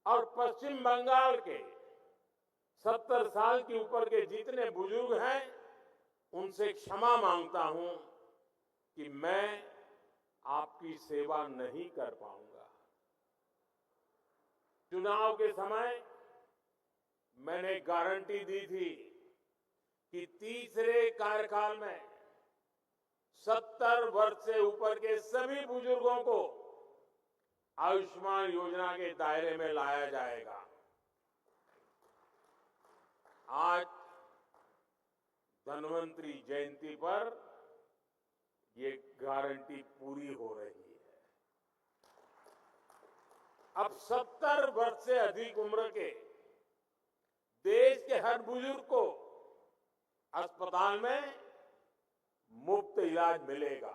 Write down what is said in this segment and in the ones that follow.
और पश्चिम बंगाल के 70 साल के ऊपर के जितने बुजुर्ग हैं उनसे क्षमा मांगता हूं कि मैं आपकी सेवा नहीं कर पाऊंगा। चुनाव के समय मैंने गारंटी दी थी कि तीसरे कार्यकाल में 70 वर्ष से ऊपर के सभी बुजुर्गों को आयुष्मान योजना के दायरे में लाया जाएगा। आज धन्वंतरी जयंती पर ये गारंटी पूरी हो रही है। अब 70 वर्ष से अधिक उम्र के देश के हर बुजुर्ग को अस्पताल में मुफ्त इलाज मिलेगा।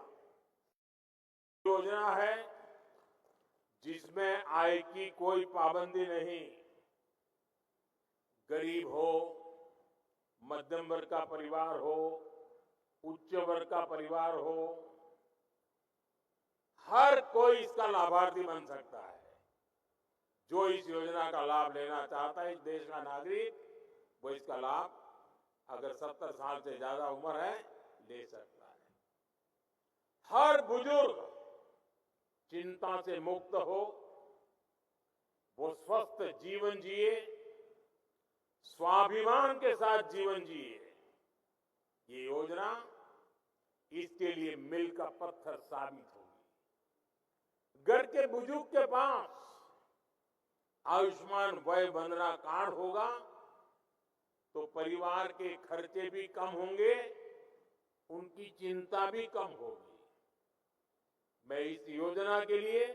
योजना है जिसमें आय की कोई पाबंदी नहीं। गरीब हो, मध्यम वर्ग का परिवार हो, उच्च वर्ग का परिवार हो, हर कोई इसका लाभार्थी बन सकता है। जो इस योजना का लाभ लेना चाहता है, इस देश का नागरिक, वो इसका लाभ अगर 70 साल से ज्यादा उम्र है ले सकता है। हर बुजुर्ग चिंता से मुक्त हो, वो स्वस्थ जीवन जिए, स्वाभिमान के साथ जीवन जिए। ये योजना इसके लिए मील का पत्थर साबित होगी। घर के बुजुर्ग के पास आयुष्मान वय वंदना कार्ड होगा तो परिवार के खर्चे भी कम होंगे, उनकी चिंता भी कम होगी। मैं इस योजना के लिए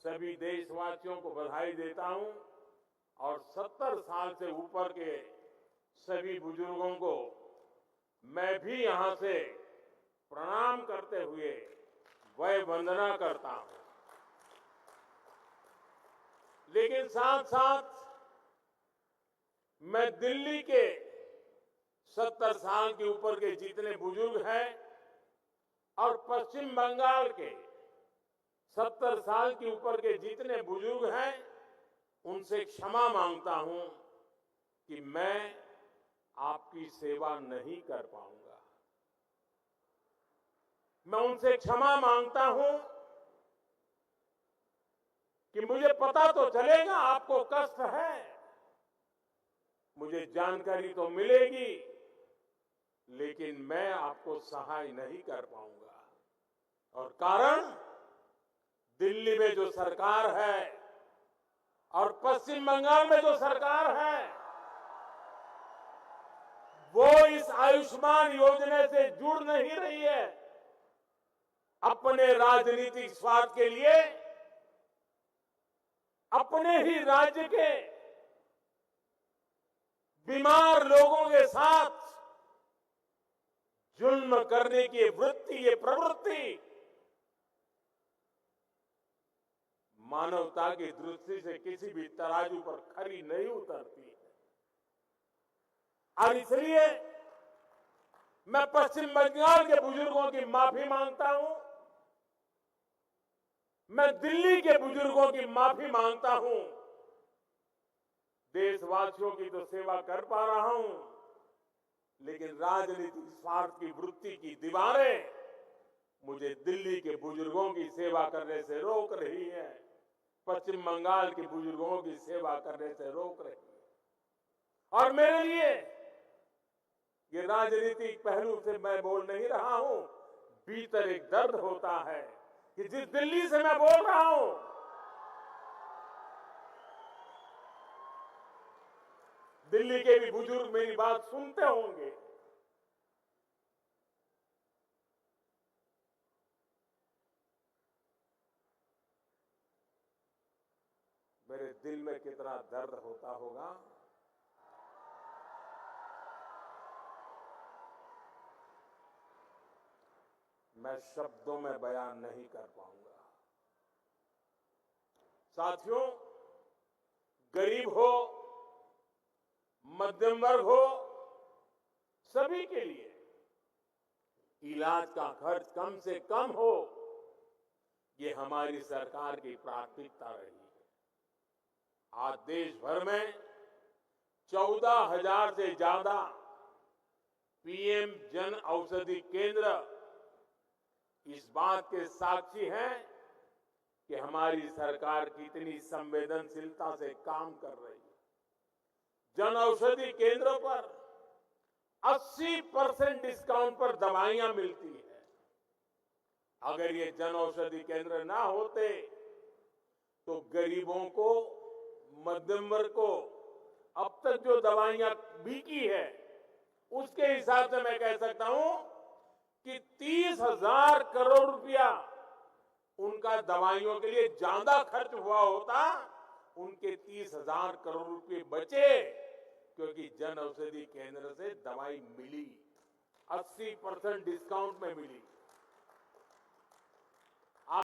सभी देशवासियों को बधाई देता हूं और 70 साल से ऊपर के सभी बुजुर्गों को मैं भी यहां से प्रणाम करते हुए वय वंदना करता हूं। लेकिन साथ साथ मैं दिल्ली के 70 साल के ऊपर के जितने बुजुर्ग हैं और पश्चिम बंगाल के 70 साल के ऊपर के जितने बुजुर्ग हैं उनसे क्षमा मांगता हूं कि मैं आपकी सेवा नहीं कर पाऊंगा। मैं उनसे क्षमा मांगता हूं कि मुझे पता तो चलेगा आपको कष्ट है, मुझे जानकारी तो मिलेगी, लेकिन मैं आपको सहाय नहीं कर पाऊंगा। और कारण, दिल्ली में जो सरकार है और पश्चिम बंगाल में जो सरकार है वो इस आयुष्मान योजना से जुड़ नहीं रही है। अपने राजनीतिक स्वार्थ के लिए अपने ही राज्य के बीमार लोगों के साथ जुल्म करने की वृत्ति, ये प्रवृत्ति मानवता की दृष्टि से किसी भी तराजू पर खरी नहीं उतरती है। और इसलिए मैं पश्चिम बंगाल के बुजुर्गों की माफी मांगता हूं, मैं दिल्ली के बुजुर्गों की माफी मांगता हूं। देशवासियों की तो सेवा कर पा रहा हूं, लेकिन राजनीतिक स्वार्थ की वृत्ति की दीवारें मुझे दिल्ली के बुजुर्गों की सेवा करने से रोक रही है, पश्चिम बंगाल के बुजुर्गों की सेवा करने से रोक रही है। और मेरे लिए ये राजनीतिक पहलू से मैं बोल नहीं रहा हूं, भीतर एक दर्द होता है कि जिस दिल्ली से मैं बोल रहा हूं, दिल्ली के भी बुजुर्ग मेरी बात सुनते होंगे। मेरे दिल में कितना दर्द होता होगा। मैं शब्दों में बयान नहीं कर पाऊंगा। साथियों, गरीब हो, मध्यम वर्ग हो, सभी के लिए इलाज का खर्च कम से कम हो, ये हमारी सरकार की प्राथमिकता रही है। आज देश भर में 14,000 से ज्यादा पीएम जन औषधि केंद्र इस बात के साक्षी हैं कि हमारी सरकार कितनी संवेदनशीलता से काम कर रही है। जन औषधि केंद्रों पर 80% डिस्काउंट पर दवाइयां मिलती है। अगर ये जन औषधि केंद्र ना होते तो गरीबों को, मध्यम वर्ग को अब तक जो दवाइयां बिकी है उसके हिसाब से मैं कह सकता हूं कि 30,000 करोड़ रुपया उनका दवाइयों के लिए ज्यादा खर्च हुआ होता, उनके 30,000 करोड़ रुपए बचे क्योंकि जन औषधि केंद्र से दवाई मिली, 80% डिस्काउंट में मिली।